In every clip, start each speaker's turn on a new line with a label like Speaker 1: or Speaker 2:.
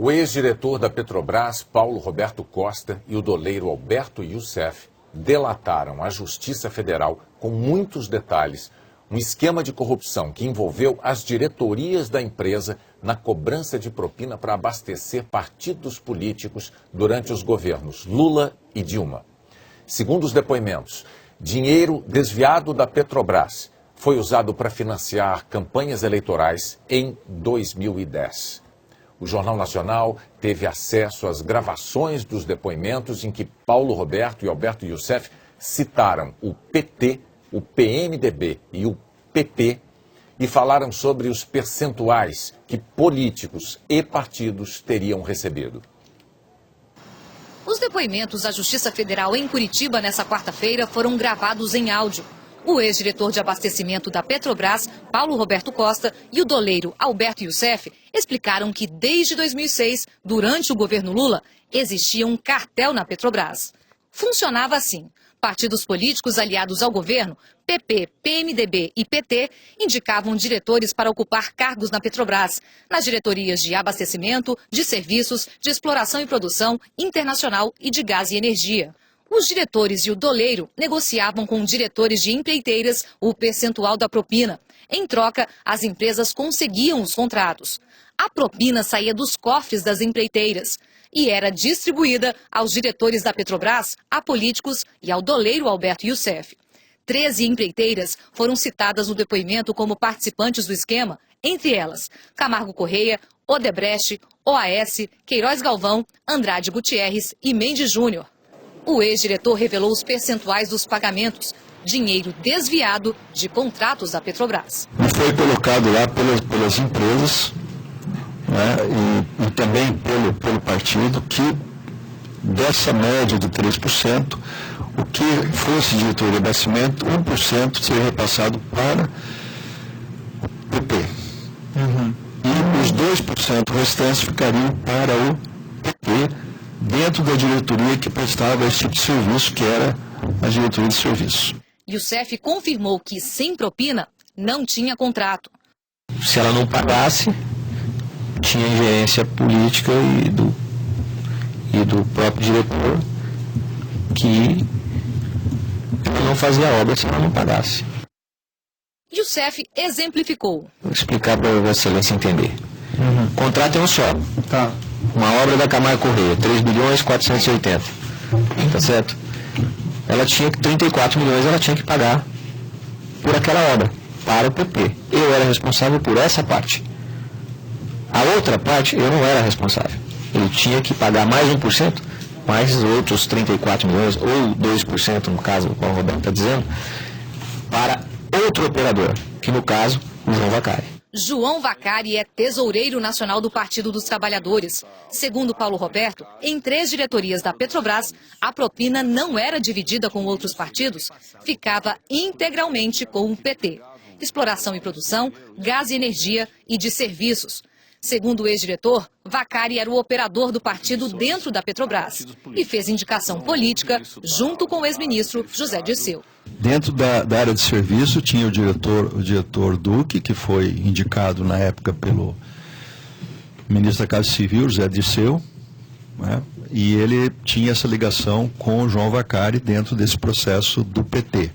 Speaker 1: O ex-diretor da Petrobras, Paulo Roberto Costa, e o doleiro Alberto Youssef delataram à Justiça Federal, com muitos detalhes, um esquema de corrupção que envolveu as diretorias da empresa na cobrança de propina para abastecer partidos políticos durante os governos Lula e Dilma. Segundo os depoimentos, dinheiro desviado da Petrobras foi usado para financiar campanhas eleitorais em 2010. O Jornal Nacional teve acesso às gravações dos depoimentos em que Paulo Roberto e Alberto Youssef citaram o PT, o PMDB e o PP e falaram sobre os percentuais que políticos e partidos teriam recebido.
Speaker 2: Os depoimentos à Justiça Federal em Curitiba nessa quarta-feira foram gravados em áudio. O ex-diretor de abastecimento da Petrobras, Paulo Roberto Costa, e o doleiro Alberto Youssef explicaram que desde 2006, durante o governo Lula, existia um cartel na Petrobras. Funcionava assim: partidos políticos aliados ao governo, PP, PMDB e PT, indicavam diretores para ocupar cargos na Petrobras, nas diretorias de abastecimento, de serviços, de exploração e produção, internacional e de gás e energia. Os diretores e o doleiro negociavam com diretores de empreiteiras o percentual da propina. Em troca, as empresas conseguiam os contratos. A propina saía dos cofres das empreiteiras e era distribuída aos diretores da Petrobras, a políticos e ao doleiro Alberto Youssef. 13 empreiteiras foram citadas no depoimento como participantes do esquema, entre elas Camargo Correia, Odebrecht, OAS, Queiroz Galvão, Andrade Gutierrez e Mendes Júnior. O ex-diretor revelou os percentuais dos pagamentos, dinheiro desviado de contratos da Petrobras.
Speaker 3: Foi colocado lá pelas empresas, né, e também pelo partido, que dessa média de 3%, o que fosse diretoria de abastecimento, 1% seria repassado para o PP. E os 2% restantes ficariam para o PT, dentro da diretoria que prestava esse tipo de serviço, que era a diretoria de serviço.
Speaker 2: Youssef confirmou que, sem propina, não tinha contrato.
Speaker 3: Se ela não pagasse, tinha ingerência política e do próprio diretor, que não fazia a obra se ela não pagasse.
Speaker 2: Youssef exemplificou.
Speaker 3: Vou explicar para a Vossa Excelência entender. O contrato é um só. Tá. Uma obra da Camargo Correia, 3.480.000. Tá certo? Ela tinha que 34 milhões, ela tinha que pagar por aquela obra, para o PP. Eu era responsável por essa parte. A outra parte, eu não era responsável. Ele tinha que pagar mais 1%, mais os outros 34 milhões, ou 2%, no caso, como o Roberto está dizendo, para outro operador, que no caso, o João Vacari.
Speaker 2: João Vacari é tesoureiro nacional do Partido dos Trabalhadores. Segundo Paulo Roberto, em 3 diretorias da Petrobras, a propina não era dividida com outros partidos, ficava integralmente com o PT. Exploração e produção, gás e energia e de serviços. Segundo o ex-diretor, Vacari era o operador do partido dentro da Petrobras e fez indicação política junto com o ex-ministro José Dirceu.
Speaker 4: Dentro da área de serviço tinha o diretor Duque, que foi indicado na época pelo ministro da Casa Civil, José Dirceu, né? E ele tinha essa ligação com o João Vacari dentro desse processo do PT.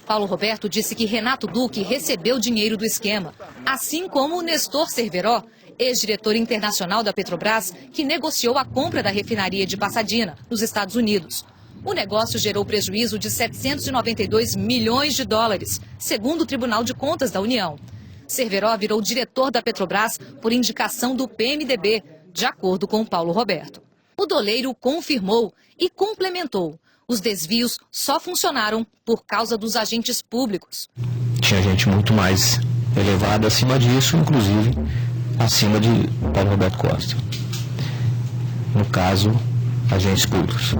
Speaker 2: Paulo Roberto disse que Renato Duque recebeu dinheiro do esquema, assim como o Nestor Cerveró, ex-diretor internacional da Petrobras, que negociou a compra da refinaria de Pasadena, nos Estados Unidos. O negócio gerou prejuízo de 792 milhões de dólares, segundo o Tribunal de Contas da União. Cerveró virou diretor da Petrobras por indicação do PMDB, de acordo com Paulo Roberto. O doleiro confirmou e complementou: os desvios só funcionaram por causa dos agentes públicos.
Speaker 3: Tinha gente muito mais elevada acima disso, inclusive acima de Paulo Roberto Costa. No caso, agentes públicos.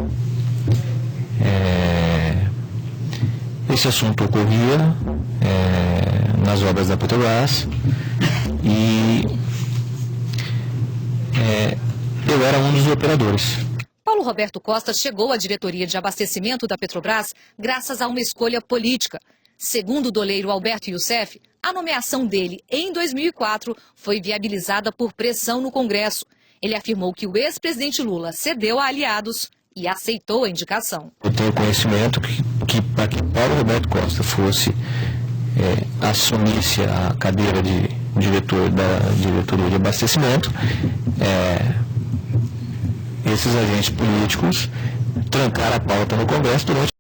Speaker 3: Esse assunto ocorria nas obras da Petrobras e eu era um dos operadores.
Speaker 2: Paulo Roberto Costa chegou à diretoria de abastecimento da Petrobras graças a uma escolha política. Segundo o doleiro Alberto Youssef, a nomeação dele em 2004 foi viabilizada por pressão no Congresso. Ele afirmou que o ex-presidente Lula cedeu a aliados e aceitou a indicação.
Speaker 3: Eu tenho conhecimento que para que Paulo Roberto Costa assumisse a cadeira de diretor da diretoria de abastecimento, esses agentes políticos trancaram a pauta no Congresso durante